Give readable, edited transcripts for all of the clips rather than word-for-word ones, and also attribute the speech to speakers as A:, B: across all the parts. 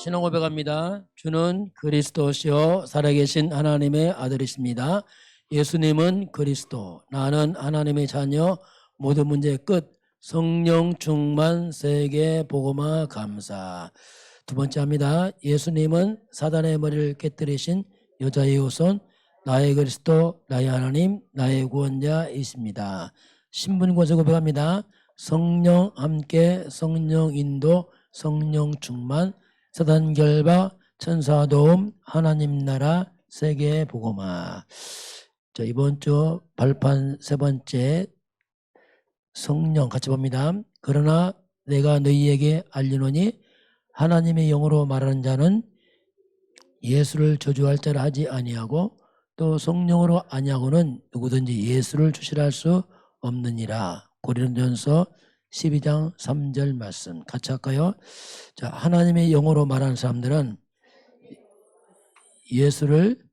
A: 신앙 고백합니다. 주는 그리스도시요 살아계신 하나님의 아들이십니다. 예수님은 그리스도, 나는 하나님의 자녀, 모든 문제의 끝, 성령 충만 세계 복음화 감사. 두 번째 합니다. 예수님은 사단의 머리를 깨뜨리신 여자의 후손, 나의 그리스도, 나의 하나님, 나의 구원자이십니다. 신분고백 고백합니다. 성령 함께, 성령 인도, 성령 충만, 사단 결박, 천사 도움, 하나님 나라, 세계 복음화. 자, 이번 주 발판 세 번째 성령 같이 봅니다. 그러나 내가 너희에게 알리노니 하나님의 영으로 말하는 자는 예수를 저주할 자라 하지 아니하고 또 성령으로 아니하고는 누구든지 예수를 주시라 할 수 없느니라. 고린도전서 12장 3절 말씀 같이 할까요? 자, 하나님의 영으로 말하는 사람들은 예수를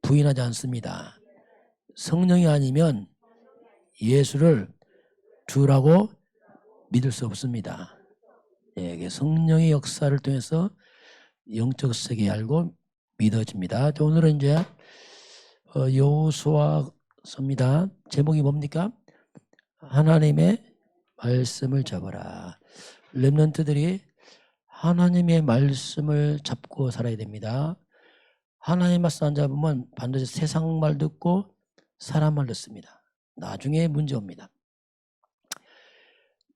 A: 부인하지 않습니다. 성령이 아니면 예수를 주라고 믿을 수 없습니다. 예, 성령의 역사를 통해서 영적 세계 알고 믿어집니다. 오늘은 이제 여호수아서입니다. 제목이 뭡니까? 하나님의 말씀을 잡아라. 렘넌트들이 하나님의 말씀을 잡고 살아야 됩니다. 하나님 말씀 안 잡으면 반드시 세상 말 듣고 사람 말 듣습니다. 나중에 문제 옵니다.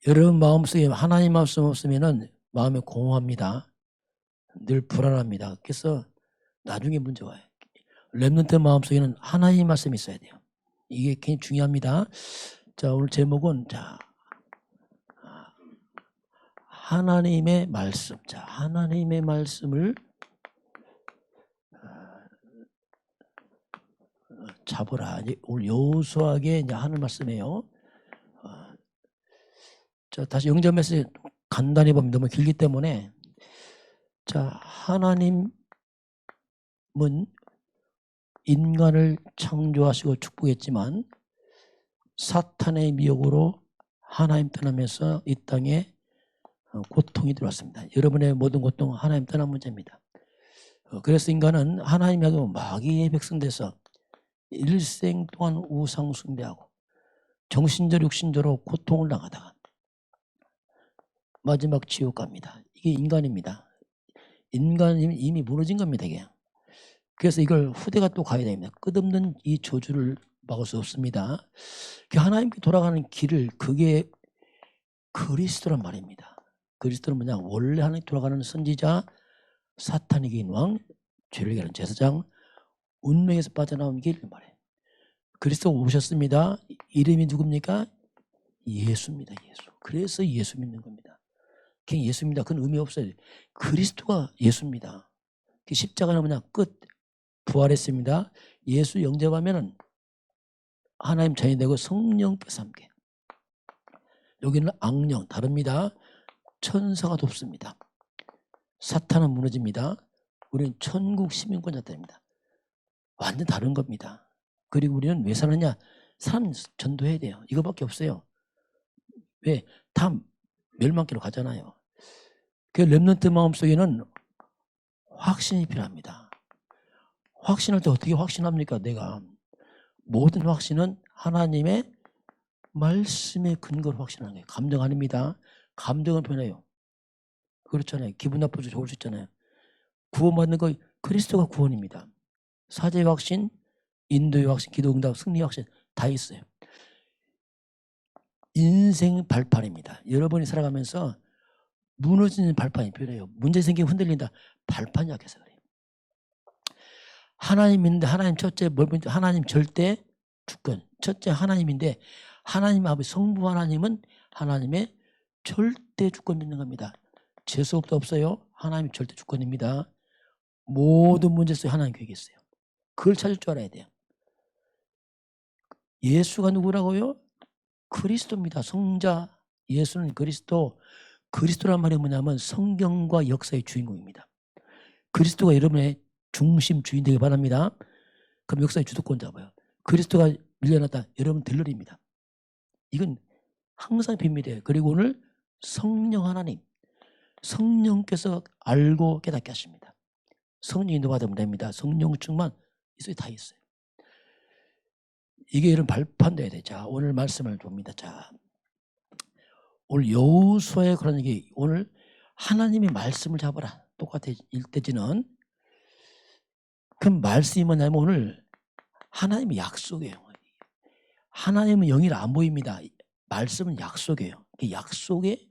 A: 여러분 마음속에 하나님 말씀 없으면 마음이 공허합니다. 늘 불안합니다. 그래서 나중에 문제 와요. 렘넌트 마음속에는 하나님 말씀이 있어야 돼요. 이게 굉장히 중요합니다. 자, 오늘 제목은 하나님의 말씀. 자, 하나님의 말씀을 잡으라. 오늘 여호수아에게 이제 하는 말씀이에요. 자, 다시 영접 메시지 간단히 보면 너무 길기 때문에 자, 하나님은 인간을 창조하시고 축복했지만 사탄의 미혹으로 하나님 떠나면서 이 땅에 고통이 들어왔습니다. 여러분의 모든 고통 하나님 떠난 문제입니다. 그래서 인간은 하나님하고 마귀의 백성 돼서 일생 동안 우상 숭배하고 정신적 육신적으로 고통을 당하다가 마지막 지옥 갑니다. 이게 인간입니다. 인간이 이미 무너진 겁니다. 이게. 그래서 이걸 후대가 또 가야 됩니다. 끝없는 이 저주를 막을 수 없습니다. 하나님께 돌아가는 길을 그게 그리스도란 말입니다. 그리스도는 뭐냐? 원래 하나님 돌아가는 선지자, 사탄이 이긴 왕, 죄를 해결하는 제사장, 운명에서 빠져나온 길 말이에요. 그리스도가 오셨습니다. 이름이 누굽니까? 예수입니다. 예수. 그래서 예수 믿는 겁니다. 그냥 예수입니다. 그건 의미 없어요. 그리스도가 예수입니다. 십자가는 뭐냐? 끝. 부활했습니다. 예수 영접하면은 하나님 자녀이 되고 성령께서 함께. 여기는 악령 다릅니다. 천사가 돕습니다. 사탄은 무너집니다. 우리는 천국 시민권자들입니다. 완전 다른 겁니다. 그리고 우리는 왜 사느냐? 사람 전도해야 돼요. 이거밖에 없어요. 왜? 다 멸망길로 가잖아요. 그 렘넌트 마음속에는 확신이 필요합니다. 확신할 때 어떻게 확신합니까? 내가 모든 확신은 하나님의 말씀의 근거로 확신하는 거예요. 감정 아닙니다. 감정은 변해요. 그렇잖아요. 기분 나쁘죠. 좋을 수 있잖아요. 구원받는 거 그리스도가 구원입니다. 사죄의 확신, 인도의 확신, 기도응답, 승리의 확신 다 있어요. 인생 발판입니다. 여러분이 살아가면서 무너지는 발판이 필요해요. 문제 생기면 흔들린다. 발판이 약해서 그래요. 하나님 믿는데 하나님 첫째 뭘 믿는데 하나님 절대 주권. 첫째 하나님인데 하나님 아버지 성부 하나님은 하나님의 절대 주권 믿는 겁니다. 재수없도 없어요. 하나님이 절대 주권입니다. 모든 문제 속에 하나님 계획이 있어요. 그걸 찾을 줄 알아야 돼요. 예수가 누구라고요? 그리스도입니다. 성자 예수는 그리스도. 그리스도란 말이 뭐냐면 성경과 역사의 주인공입니다. 그리스도가 여러분의 중심 주인 되길 바랍니다. 그럼 역사의 주도권 잡아요. 그리스도가 밀려났다. 여러분 들러리입니다. 이건 항상 비밀이에요. 그리고 오늘 성령 하나님. 성령께서 알고 깨닫게 하십니다. 성령 인도받으면 됩니다. 성령 충만 있어요. 다 있어요. 이게 이런 발판돼야 돼. 자, 오늘 말씀을 봅니다. 자, 오늘 여호수아의 그런 얘기, 오늘 하나님의 말씀을 잡아라. 똑같아. 일대지는 그 말씀이 뭐냐면 오늘 하나님의 약속이에요. 하나님은 영이라 안 보입니다. 말씀은 약속이에요. 그 약속의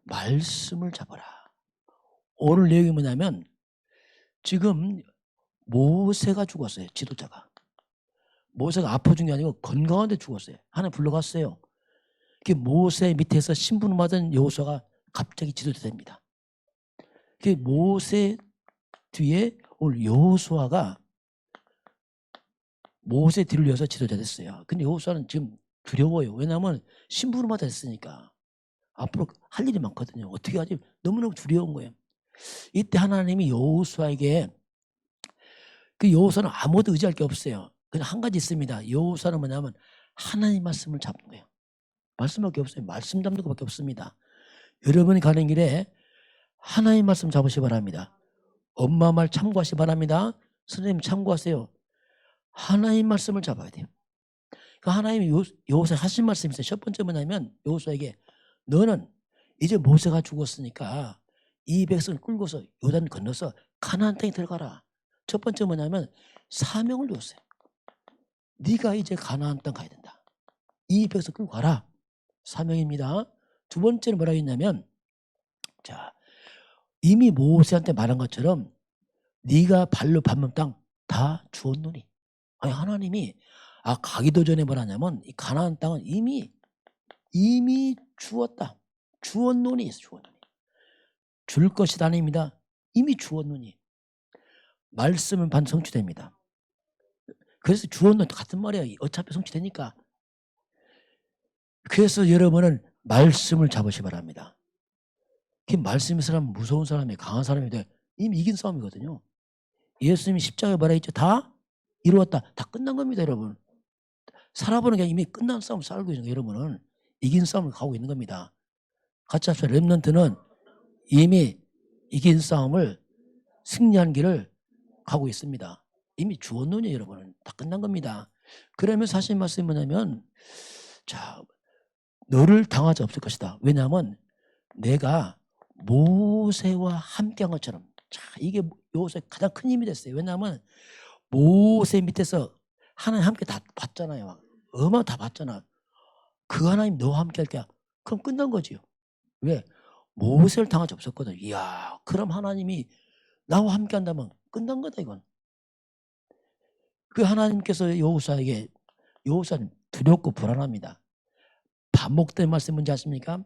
A: 말씀을 잡아라. 오늘 내용이 뭐냐면 지금 모세가 죽었어요. 지도자가. 모세가 아파 죽은 게 아니고 건강한데 죽었어요. 하나님 불러갔어요. 그 모세 밑에서 신분을 받은 여호수아가 갑자기 지도자 됩니다. 그 모세 뒤에 오늘 여호수아가 모세 뒤를 이어서 지도자 됐어요. 근데 여호수아는 지금 두려워요. 왜냐하면 신분을 받았으니까 앞으로 할 일이 많거든요. 어떻게 하지? 너무너무 두려운 거예요. 이때 하나님이 여호수아에게, 그 여호수아는 아무것도 의지할 게 없어요. 그냥 한 가지 있습니다. 여호수아는 뭐냐면 하나님 말씀을 잡는 거예요. 말씀밖에 없어요. 말씀 잡는 것밖에 없습니다. 여러분이 가는 길에 하나님 말씀 잡으시 바랍니다. 엄마 말 참고하시 바랍니다. 선생님 참고하세요. 하나님 말씀을 잡아야 돼요. 그 하나님이 여호수아에 하신 말씀이 있어요. 첫 번째 뭐냐면 여호수아에게 너는 이제 모세가 죽었으니까 이 백성을 끌고서 요단 건너서 가나안 땅에 들어가라. 첫 번째 뭐냐면 사명을 줬어요. 네가 이제 가나안 땅 가야 된다. 이 백성 끌고 가라. 사명입니다. 두 번째는 뭐라고 했냐면, 자, 이미 모세한테 말한 것처럼 네가 발로 밟는 땅 다 주었노니. 아니 하나님이 가기도 전에 뭐라냐면 이 가나안 땅은 이미 주었다. 주었노니. 주었노니. 줄 것이 아닙니다. 이미 주었노니. 말씀은 반 성취됩니다. 그래서 주었노니 같은 말이에요. 어차피 성취되니까. 그래서 여러분은 말씀을 잡으시 바랍니다. 그 말씀의 사람은 무서운 사람이 강한 사람이 돼. 이미 이긴 싸움이거든요. 예수님이 십자가에 뭐라 했죠? 다 이루었다. 다 끝난 겁니다, 여러분. 살아보는 게 이미 끝난 싸움을 살고 있는 거예요, 여러분은. 이긴 싸움을 가고 있는 겁니다. 같이 합시다. 렘넌트는 이미 이긴 싸움을 승리한 길을 가고 있습니다. 이미 주었느냐, 여러분은. 다 끝난 겁니다. 그러면서 하신 말씀이 뭐냐면, 자, 너를 당하지 없을 것이다. 왜냐하면 내가 모세와 함께한 것처럼. 자, 이게 여호수아의 가장 큰 힘이 됐어요. 왜냐하면 모세 밑에서 하나님 함께 다 봤잖아요. 얼마나 다 봤잖아. 그 하나님 너와 함께 할 거야. 그럼 끝난 거지요. 왜? 모세를 당하지 없었거든. 이야, 그럼 하나님이 나와 함께 한다면 끝난 거다, 이건. 그 하나님께서 여호수아에게, 여호수아는 두렵고 불안합니다. 반복된 말씀 뭔지 아십니까?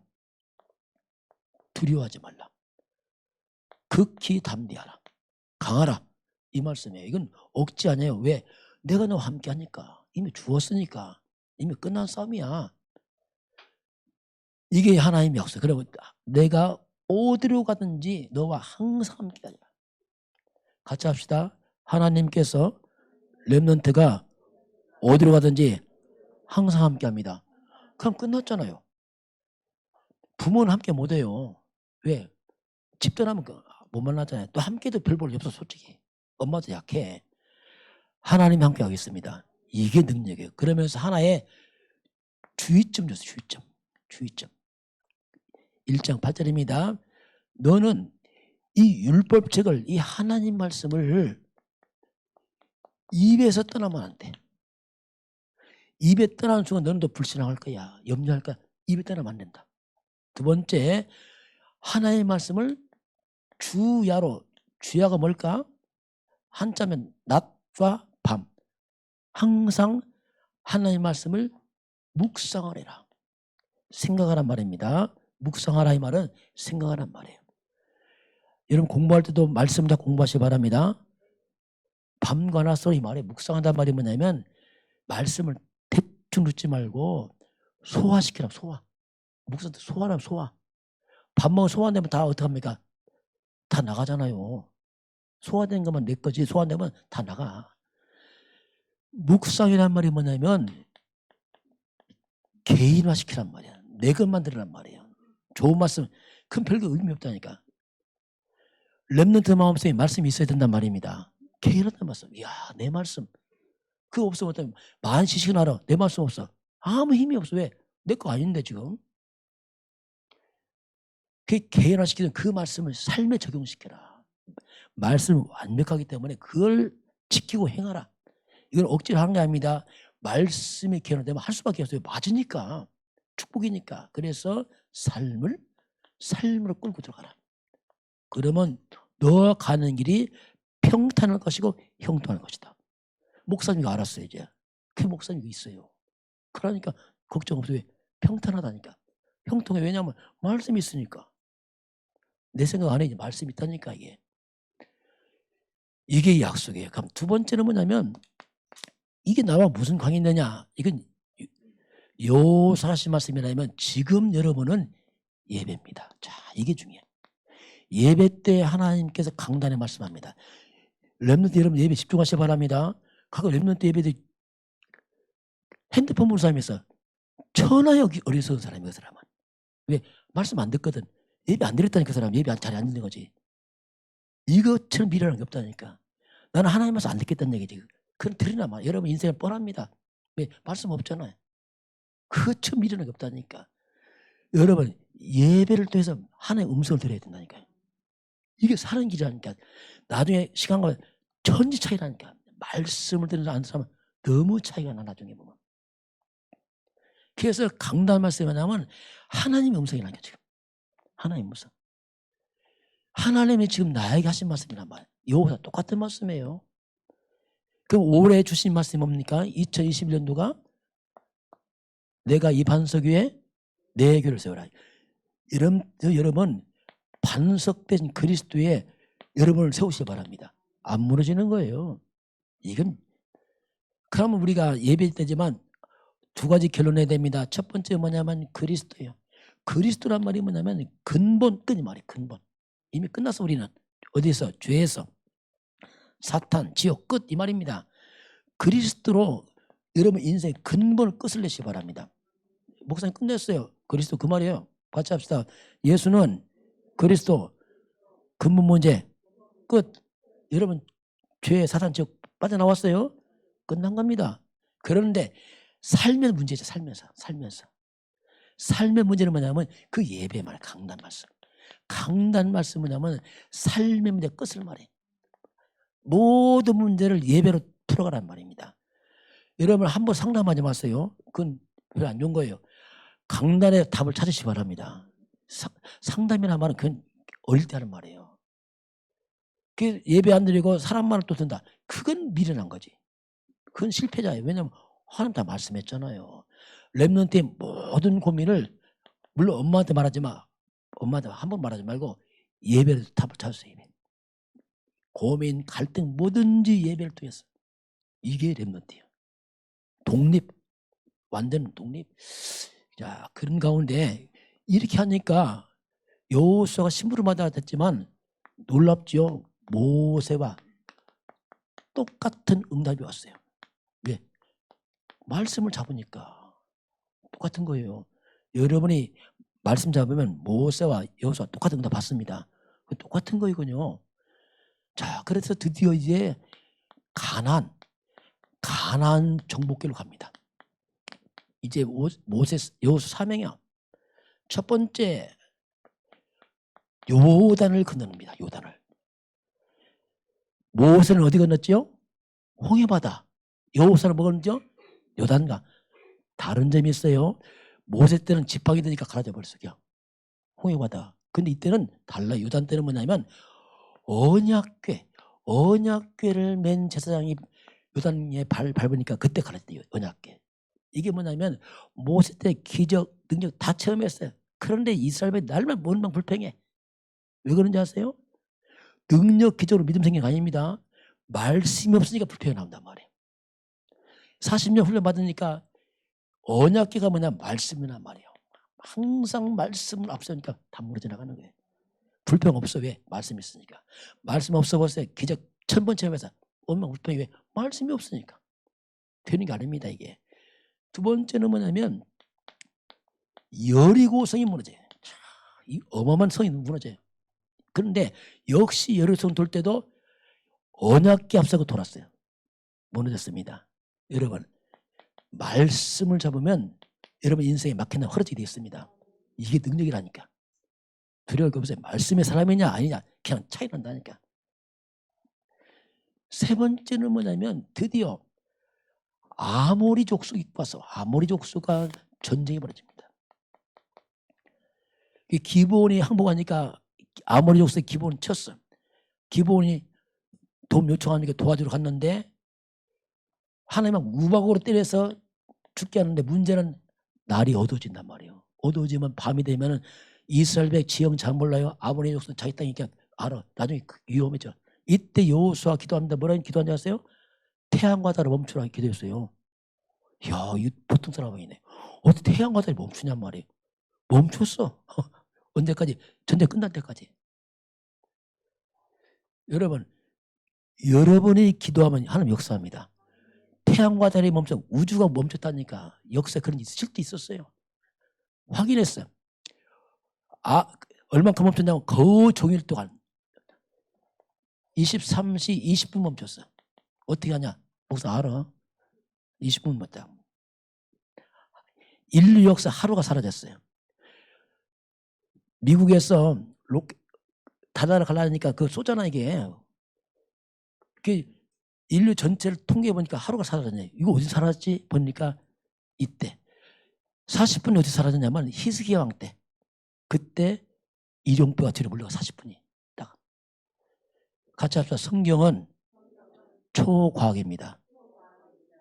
A: 두려워하지 말라. 극히 담대하라. 강하라. 이 말씀이에요. 이건 억지 아니에요. 왜? 내가 너와 함께 하니까. 이미 주었으니까. 이미 끝난 싸움이야. 이게 하나님의 약속. 그리고 내가 어디로 가든지 너와 항상 함께 하리라. 같이 합시다. 하나님께서 렘넌트가 어디로 가든지 항상 함께 합니다. 그럼 끝났잖아요. 부모는 함께 못 해요. 왜? 집단하면 못 만나잖아요. 또 함께도 별 볼 일 없어, 솔직히. 엄마도 약해. 하나님 함께 하겠습니다. 이게 능력이에요. 그러면서 하나의 주의점 줬어요. 주의점. 1장 8절입니다. 너는 이 율법책을, 이 하나님 말씀을 입에서 떠나면 안 돼. 입에 떠나는 순간 너는 또 불신앙할 거야. 염려할 거야. 입에 떠나면 안 된다. 두 번째, 하나님의 말씀을 주야로, 주야가 뭘까? 한자면 낮과 밤. 항상 하나님의 말씀을 묵상하라. 생각하란 말입니다. 묵상하라 이 말은 생각하란 말이에요. 여러분 공부할 때도 말씀 잘 공부하시기 바랍니다. 밤과 낮으로 이 말에 묵상한단 말이 뭐냐면 말씀을 대충 듣지 말고 소화시키라. 소화. 묵상 소화라면 소화. 밥 먹으면 소화되면 다 어떡합니까? 다 나가잖아요. 소화된 것만 내 거지. 소화되면 다 나가. 묵상이란 말이 뭐냐면 개인화시키란 말이야. 내 것만 들으란 말이에요. 좋은 말씀 그럼 별거 의미 없다니까. 렘넌트 마음속에 말씀이 있어야 된단 말입니다. 게으르단 말씀. 이야, 내 말씀. 그거 없으면 어떤 만 지식은 알아. 내 말씀 없어. 아무 힘이 없어. 왜? 내 거 아닌데 지금. 그 개인화시키는 그 말씀을 삶에 적용시켜라. 말씀은 완벽하기 때문에 그걸 지키고 행하라. 이건 억지로 하는 게 아닙니다. 말씀이 개인화되면 할 수밖에 없어요. 맞으니까. 축복이니까. 그래서 삶으로 끌고 들어가라. 그러면 너 가는 길이 평탄할 것이고 형통할 것이다. 목사님이 알았어요. 이제. 그 목사님이 있어요. 그러니까 걱정 없어요. 평탄하다니까. 형통해. 왜냐하면 말씀이 있으니까. 내 생각 안에 이제 말씀이 있다니까 이게. 이게 약속이에요. 그럼 두 번째는 뭐냐면 이게 나와 무슨 관계 있느냐. 이건 요사하신 말씀이라면 지금 여러분은 예배입니다. 자, 이게 중요해요. 예배 때 하나님께서 강단에 말씀합니다. 렘넌트 여러분 예배 집중하시기 바랍니다. 가끔 렘넌트 예배 때 핸드폰 보는 사람이 있어. 천하에 어리석은 사람이야. 그 사람은. 왜? 말씀 안 듣거든. 예배 안 드렸다니까 그 사람. 예배 잘 안 듣는 거지. 이것처럼 미련한 게 없다니까. 나는 하나님 말씀 안 듣겠다는 얘기지. 그럼 들으나 말. 여러분 인생은 뻔합니다. 왜? 말씀 없잖아요. 그처럼 미련한 게 없다니까. 여러분 예배를 통해서 하나님의 음성을 들어야 된다니까요. 이게 사는 길이라니까. 나중에 시간과 천지 차이라니까. 말씀을 듣는 사람은 너무 차이가 나 나중에 보면. 그래서 강단 말씀이 뭐냐면 하나님의 음성이라니까 지금. 하나님의 음성. 하나님이 지금 나에게 하신 말씀이란 말이에요. 이거보다 똑같은 말씀이에요. 그럼 올해 주신 말씀이 뭡니까? 2021년도가 내가 이 반석 위에 내 교를 세우라. 여러분 반석된 그리스도에 여러분을 세우시기 바랍니다. 안 무너지는 거예요. 이건 그러면 우리가 예배 때지만 두 가지 결론해야 됩니다. 첫 번째 뭐냐면 그리스도예요. 그리스도란 말이 뭐냐면 근본 끝이 말이에요. 근본. 이미 끝났어. 우리는 어디서? 죄에서. 사탄, 지옥 끝 이 말입니다. 그리스도로 여러분 인생 근본을 끝을 내시기 바랍니다. 목사님 끝냈어요. 그리스도 그 말이에요. 같이 합시다. 예수는 그리스도 근본 문제 끝. 여러분 죄, 사탄, 지옥 빠져나왔어요. 끝난 겁니다. 그런데 삶의 문제죠. 살면서. 삶의 문제는 뭐냐면 그 예배 말 강단 말씀. 강단 말씀은 뭐냐면 삶의 문제 끝을 말해. 모든 문제를 예배로 풀어가란 말입니다. 여러분 한번 상담하지 마세요. 그건 별로 안 좋은 거예요. 강단의 답을 찾으시기 바랍니다. 상담이라는 말은 그건 어릴 때 하는 말이에요. 그 예배 안 드리고 사람만을 또 든다. 그건 미련한 거지. 그건 실패자예요. 왜냐하면 하나님 다 말씀했잖아요. 렘넌트의 모든 고민을 물론 엄마한테 말하지 마. 엄마한테 한 번 말하지 말고 예배를 답을 찾으세요. 예배. 고민, 갈등 뭐든지 예배를 통해서. 이게 렘넌트예요. 독립. 완전 독립. 자, 그런 가운데 이렇게 하니까 여호수아가 심부름하다가 됐지만 놀랍지요. 모세와 똑같은 응답이 왔어요. 왜? 말씀을 잡으니까 똑같은 거예요. 여러분이 말씀 잡으면 모세와 여호수아 똑같은 응답 받습니다. 똑같은 거이군요. 자, 그래서 드디어 이제 가나안 정복기로 갑니다. 이제 모세 여호수 사명이요. 첫 번째 요단을 건너입니다. 요단을. 모세는 어디 건넜지요? 홍해바다. 여호수아는 뭐 건넜죠? 요단가. 다른 점이 있어요. 모세 때는 지팡이 되니까 갈아져 버렸어요. 그냥. 홍해바다. 근데 이때는 달라. 요단 때는 뭐냐면 언약궤를 맨 제사장이 요단에 밟으니까 그때 갈았대요. 언약궤. 이게 뭐냐면 모세 때 기적, 능력 다 체험했어요. 그런데 이스라엘이 날만 원망 불평해. 왜 그런지 아세요? 능력, 기적으로 믿음 생긴 게 아닙니다. 말씀이 없으니까 불평이 나온단 말이에요. 40년 훈련 받으니까 언약궤가 뭐냐? 말씀이란 말이에요. 항상 말씀을 앞서니까 다 무너져 나가는 거예요. 불평 없어. 왜? 말씀이 있으니까. 말씀 없어 보세요. 기적 1000번 체험해서 원망 불평이 왜? 말씀이 없으니까. 되는 게 아닙니다. 이게. 두 번째는 뭐냐면 여리고성이 무너져요. 이 어마어마한 성이 무너져요. 그런데 역시 여리고성 돌 때도 언약궤 앞서고 돌았어요. 무너졌습니다. 여러분, 말씀을 잡으면 여러분 인생에 막히는 흐려지게 되어 있습니다. 이게 능력이라니까. 두려울 게 없어요. 말씀의 사람이냐 아니냐 그냥 차이 난다니까. 세 번째는 뭐냐면 드디어 아모리 족속이 와서 아모리 족속과 전쟁이 벌어집니다. 기브온이 항복하니까 아모리 족속이 기브온을 쳤어. 기브온이 도움 요청하니까 도와주러 갔는데 하나님 막 우박으로 때려서 죽게 하는데 문제는 날이 어두워진단 말이에요. 어두워지면 밤이 되면 이스라엘 백 지형 잘 몰라요. 아모리 족속 자기 땅이니까 알아. 나중에 위험해져. 이때 여호수아 기도합니다. 뭐라고 기도하는지 아세요? 태양과 달을 멈추라 기도했어요. 이야, 이 보통 사람이 아니네. 어떻게 태양과 달이 멈추냔 말이에요. 멈췄어. 언제까지? 전쟁 끝날 때까지. 여러분, 여러분이 기도하면 하나님 역사합니다. 태양과 달이 멈춰 우주가 멈췄다니까 역사에 그런 일이 있을 때 있었어요. 확인했어요. 얼만큼 멈췄냐면 거의 종일 동안 23시 20분 멈췄어. 어떻게 하냐? 목사 알아? 20분 멈췄다. 인류 역사 하루가 사라졌어요. 미국에서 다다를 가려니까 그거 쏘잖아 이게. 인류 전체를 통계해 보니까 하루가 사라졌네. 이거 어디 사라졌지? 보니까 이때 40분이 어디 사라졌냐면 히스기 왕 때. 그때 이종뼈가 뒤로 물려가 40분이 딱. 같이 합시다. 성경은 초과학입니다.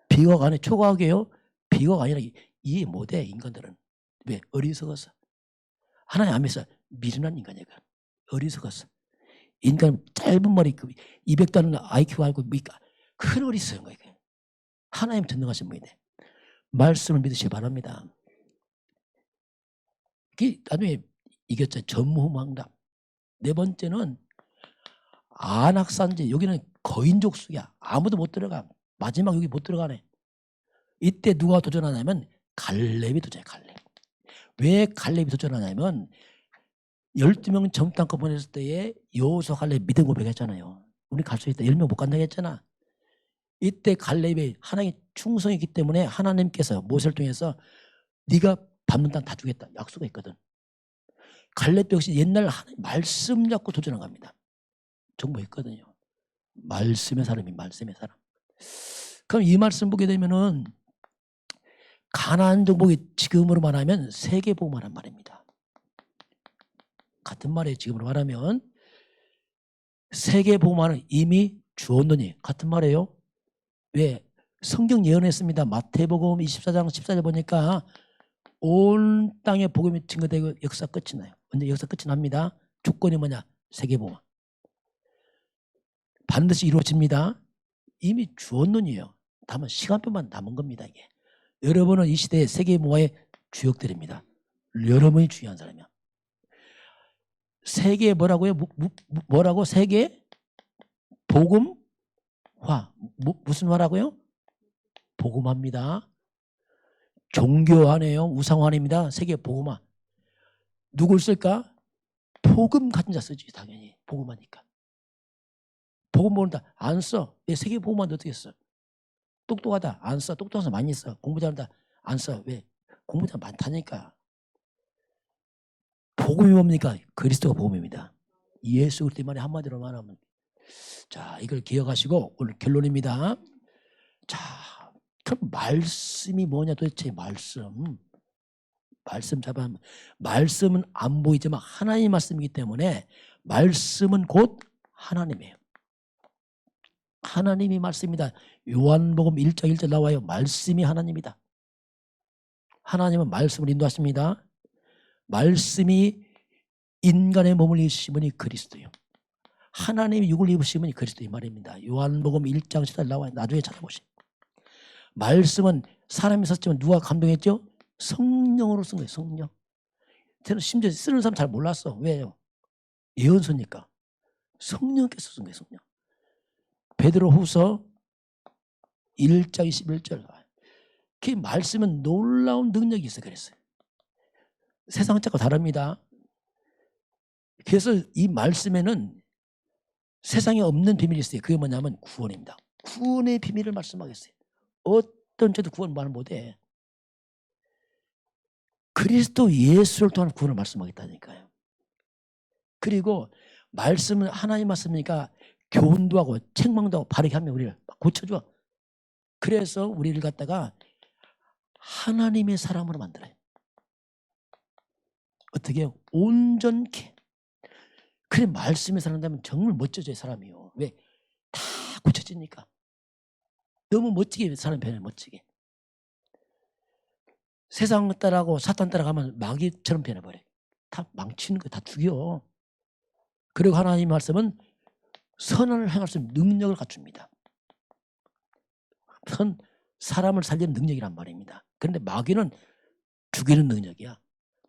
A: 비과학 아니에요. 초과학이에요. 비과학 아니라 이해 못해 인간들은. 왜? 어리석어서. 하나님 안 믿어. 미련한 인간이야. 어리석어서. 인간 짧은 머리 200도 안 IQ가 알고 큰 어리석은 거예요. 하나님 전능하신 분이네. 말씀을 믿으시기 바랍니다. 나중에 이겼죠. 전무후무한다. 네 번째는 안악산지. 여기는 거인족속이야. 아무도 못 들어가. 마지막 여기 못 들어가네. 이때 누가 도전하냐면 갈렙이 도전해. 갈렙. 왜 갈렙이 도전하냐면 12명 정탐권 보냈을 때에 여호수아 갈렙 믿음 고백했잖아요. 우리 갈 수 있다. 10명 못 간다고 했잖아. 이때 갈렙이 하나님의 충성이기 때문에 하나님께서 모세를 통해서 네가 밟는 땅 다 주겠다. 약속이 있거든. 갈렙 역시 옛날 하나님 말씀 잡고 도전한 겁니다. 정보했거든요. 말씀의 사람이 말씀의 사람. 그럼 이 말씀 보게 되면은 가나안 정복이 지금으로 말하면 세계복음화란 말입니다. 같은 말이에요. 지금으로 말하면 세계복음화는 이미 주었느니 같은 말이에요. 왜? 성경 예언했습니다. 마태복음 24장 14절 보니까 온 땅에 복음이 증거되고 역사 끝이 나요. 언제 역사 끝이 납니다. 조건이 뭐냐? 세계복음화. 반드시 이루어집니다. 이미 주었느니요. 다만 시간표만 남은 겁니다. 이게. 여러분은 이 시대의 세계복음화의 주역들입니다. 여러분이 중요한 사람이야. 세계 뭐라고요? 뭐라고? 세계 복음화. 무슨 화라고요? 복음화입니다. 종교 아니에요. 우상화 아닙니다. 세계 복음화. 누굴 쓸까? 복음 가진 자 쓰지 당연히. 복음하니까. 복음 모른다. 안 써. 왜 세계 복음화인데 어떻게 써? 똑똑하다. 안 써. 똑똑해서 많이 써. 공부 잘한다. 안 써. 왜? 공부 잘 많다니까. 복음이 뭡니까? 그리스도가 복음입니다. 예수 그리스도의 말이 한마디로 말하면 자 이걸 기억하시고 오늘 결론입니다. 자 그럼 말씀이 뭐냐 도대체 말씀 잡아 말씀은 안 보이지만 하나님의 말씀이기 때문에 말씀은 곧 하나님이에요. 하나님이 말씀이다. 요한복음 1장 1절 나와요. 말씀이 하나님이다. 하나님은 말씀을 인도하십니다. 말씀이 인간의 몸을 입으신 분이 그리스도예요. 하나님이 육을 입으신 분이 그리스도 이 말입니다. 요한복음 1장 10절 나와요. 나중에 찾아보세요. 말씀은 사람이 썼지만 누가 감동했죠? 성령으로 쓴 거예요. 성령. 저는 심지어 쓰는 사람 잘 몰랐어. 왜요? 예언서니까. 성령께서 쓴 거예요. 성령. 베드로후서 1장 21절. 그 말씀은 놀라운 능력이 있어 그랬어요. 세상 책과 다릅니다. 그래서 이 말씀에는 세상에 없는 비밀이 있어요. 그게 뭐냐면 구원입니다. 구원의 비밀을 말씀하겠어요. 어떤 죄도 구원 말 못해. 그리스도 예수를 통한 구원을 말씀하겠다니까요. 그리고 말씀은 하나님 말씀이니까 교훈도 하고 책망도 하고 바르게 하면 우리를 고쳐줘. 그래서 우리를 갖다가 하나님의 사람으로 만들어요. 어떻게 해요? 온전케. 그래 말씀의 사람 되면 정말 멋져져요. 사람이요. 왜? 다 고쳐지니까. 너무 멋지게 사람 변해. 멋지게. 세상 따라가고 사탄 따라가면 마귀처럼 변해버려요. 다 망치는 거 다 죽여. 그리고 하나님 말씀은 선을 행할 수 있는 능력을 갖춥니다. 사람을 살리는 능력이란 말입니다. 그런데 마귀는 죽이는 능력이야.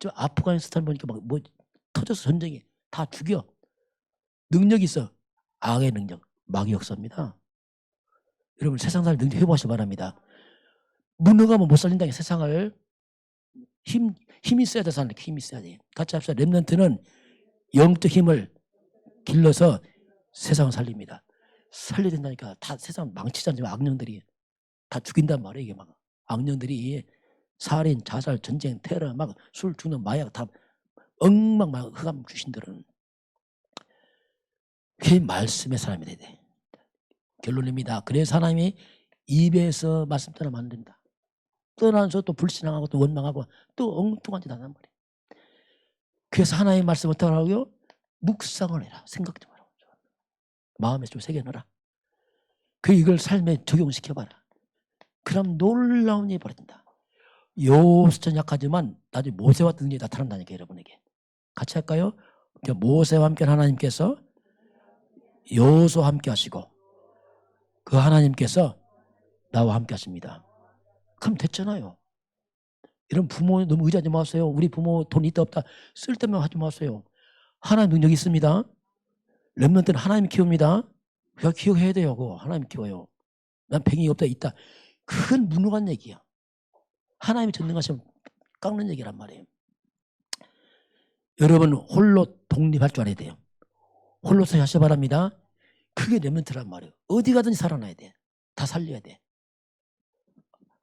A: 저 아프가니스탄 보니까 뭐 터져서 전쟁이 다 죽여. 능력이 있어. 악의 능력, 마귀 역사입니다. 여러분 세상 살 능력 회복하시기 바랍니다. 무능하면 못 살린다. 세상을 힘이 있어야 돼. 사는 힘이 있어야 돼. 같이 합시다. 렘넌트는 영적 힘을 길러서 세상을 살립니다. 살려야 된다니까. 다 세상 망치잖아요. 악령들이 다 죽인단 말이에요. 이게 막 악령들이 살인, 자살, 전쟁, 테러, 막 술, 죽는 마약 다 엉망 막 흑암 귀신들은 그 말씀의 사람이 돼야 돼. 결론입니다. 그래서 하나님이 입에서 말씀 떠나면 안 된다. 떠나서 또 불신앙하고 또 원망하고 또 엉뚱한 짓 하단 말이에요. 그래서 하나님의 말씀을 어떻게 하라고요? 묵상을 해라. 생각 좀 하라. 마음에 좀 새겨넣어라. 그 이걸 삶에 적용시켜봐라. 그럼 놀라운 일이 벌어진다. 요수전 약하지만 나중에 모세와 등이 나타난다니까 여러분에게. 같이 할까요? 모세와 함께 하나님께서 여호수아와 함께 하시고 그 하나님께서 나와 함께 하십니다. 그럼 됐잖아요. 이런 부모 너무 의지하지 마세요. 우리 부모 돈 있다 없다 쓸데만 하지 마세요. 하나님 능력이 있습니다. 렘넌트는 하나님 키웁니다. 그냥 기억해야 돼요. 그거 하나님 키워요. 난 병이 없다 있다. 큰 무능한 얘기야. 하나님이 전능하시면 깎는 얘기란 말이에요. 여러분 홀로 독립할 줄 알아야 돼요. 홀로서 하셔 바랍니다. 그게 렘넌트란 말이에요. 어디 가든지 살아나야 돼. 다 살려야 돼.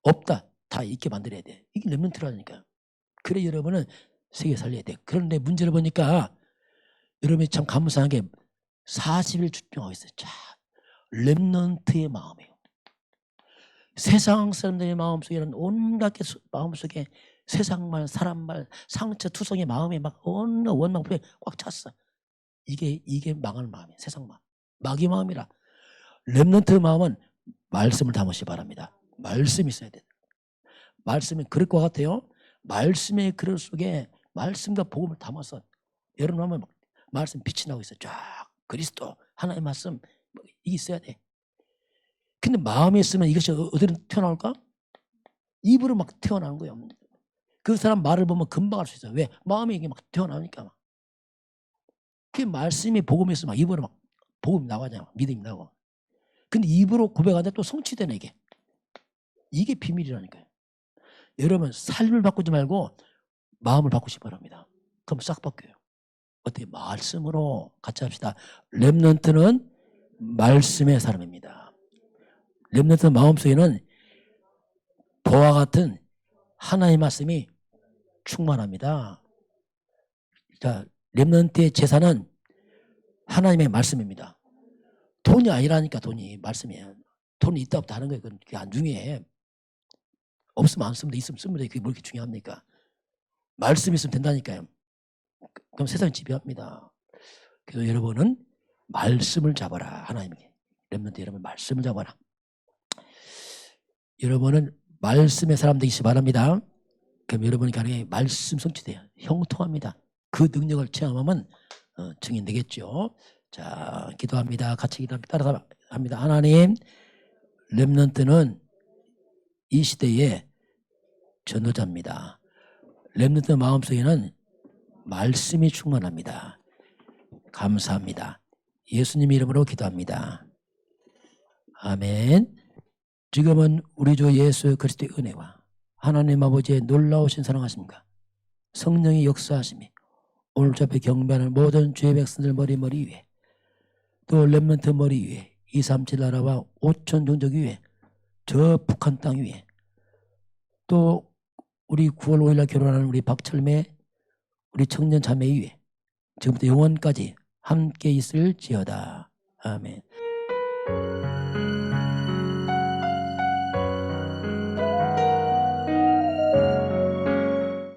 A: 없다. 다 있게 만들어야 돼. 이게 렘넌트라니까요. 그래 여러분은 세계 살려야 돼. 그런데 문제를 보니까 여러분이 참 감사한 게 40일 집중하고 있어요. 자, 렘넌트의 마음이에요. 세상 사람들의 마음속에는 온갖 게 마음속에 세상말, 사람말, 상처, 투성의 마음에 막 온갖 원망부에 꽉 찼어. 이게 망할 마음이에요. 세상 마음. 마귀 마음이라. 렘넌트의 마음은 말씀을 담으시 바랍니다. 말씀이 있어야 돼. 말씀이 그럴 것 같아요. 말씀의 그릇 속에 말씀과 복음을 담아서 여러분 하면 말씀 빛이 나고 있어요. 쫙 그리스도 하나의 말씀 이게 있어야 돼. 근데 마음에 있으면 이것이 어디로 튀어나올까? 입으로 막 튀어나오는 거예요. 그 사람 말을 보면 금방 알 수 있어요. 왜? 마음에 이게 막 튀어나오니까 막. 그 말씀이 복음이 있으면 막 입으로 막 복음이 나가잖아. 믿음이 나고. 근데 입으로 고백하는데 또 성취되네 이게. 이게 비밀이라니까요. 여러분 삶을 바꾸지 말고 마음을 바꾸시기 바랍니다. 그럼 싹 바뀌어요. 어떻게? 말씀으로 같이 합시다. 렘넌트는 말씀의 사람입니다. 렘넌트 마음속에는 보와 같은 하나의 말씀이 충만합니다. 자, 렘넌트의 재산은 하나님의 말씀입니다. 돈이 아니라니까. 돈이 말씀이에요. 돈이 있다 없다 하는 거예요. 그게 안 중요해. 없으면 안 쓰면 돼. 있으면 쓰면 돼. 그게 뭐 이렇게 중요합니까? 말씀 있으면 된다니까요. 그럼 세상이 지배합니다. 그래서 여러분은 말씀을 잡아라. 하나님께. 렘넌트 여러분 말씀을 잡아라. 여러분은 말씀의 사람 되시기 바랍니다. 그럼 여러분이 가능해 말씀 성취돼요. 형통합니다. 그 능력을 체험하면 증인되겠죠. 자, 기도합니다. 같이 기도합니다. 따라서 합니다. 하나님, 렘넌트는 이 시대의 전도자입니다. 렘넌트 마음속에는 말씀이 충만합니다. 감사합니다. 예수님 이름으로 기도합니다. 아멘. 지금은 우리 주 예수 그리스도의 은혜와 하나님 아버지의 놀라우신 사랑하심과 성령의 역사하심이 오늘 저 앞에 경배하는 모든 주의 백성들 머리 위에, 또 렘넌트 머리 위에, 237 나라와 5천 종족 위에, 저 북한 땅 위에, 또 우리 9월 5일날 결혼하는 우리 박철매 우리 청년 자매 위에 지금부터 영원까지 함께 있을지어다. 아멘.